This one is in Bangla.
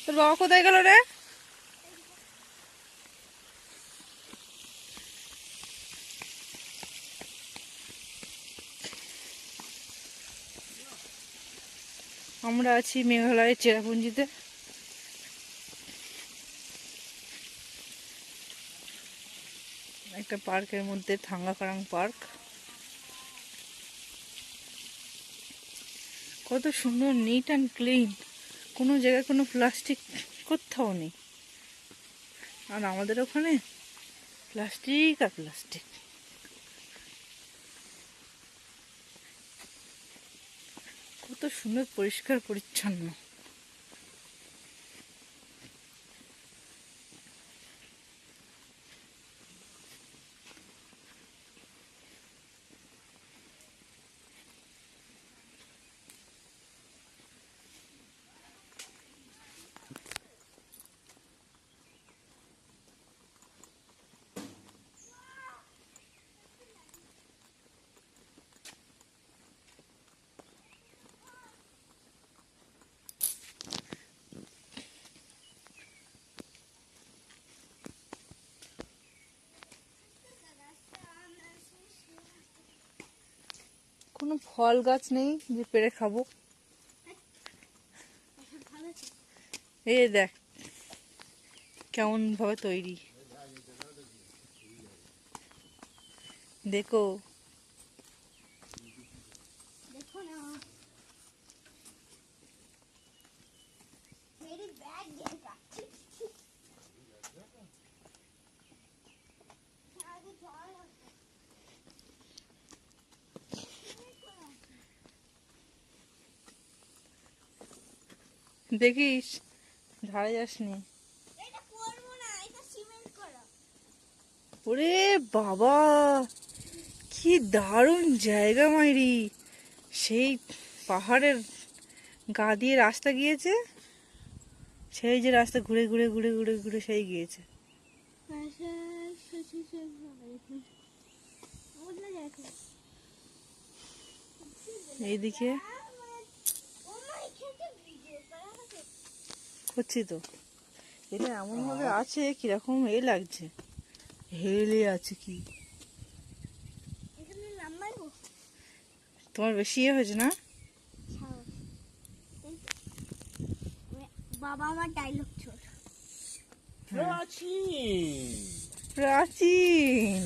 তোর বাবা কোথায় গেল রে? আমরা আছি মেঘালয়ের চেরাপুঞ্জিতে। একটা পার্কের মধ্যে, থাঙ্গাকারাং পার্ক। কত সুন্দর, নিট অ্যান্ড ক্লিন, কোনো জায়গায় কোনো প্লাস্টিক কোথাও নেই। আর আমাদের ওখানে প্লাস্টিক আর প্লাস্টিক। কত সুন্দর পরিষ্কার পরিচ্ছন্ন। কোনো ফল গাছ নেই যে পেড়ে খাবো। এই দেখ কেমন ভাবে তৈরি, দেখো। দেখিস ধারে যাসনি। ওরে বাবা, কি দারুণ জায়গা মাইরি। সেই পাহাড়ের গা দিয়ে রাস্তা গিয়েছে, সেই যে রাস্তা ঘুরে ঘুরে ঘুরে ঘুরে ঘুরে সেই গিয়েছে। এইদিকে করছি তো, এটা এমন ভাবে আছে কিরকম লাগছে, হেলে আছে কি। তোমার বেশি হয়েছে না? বাবা আমার ডায়লগ ছোট। প্রাচীন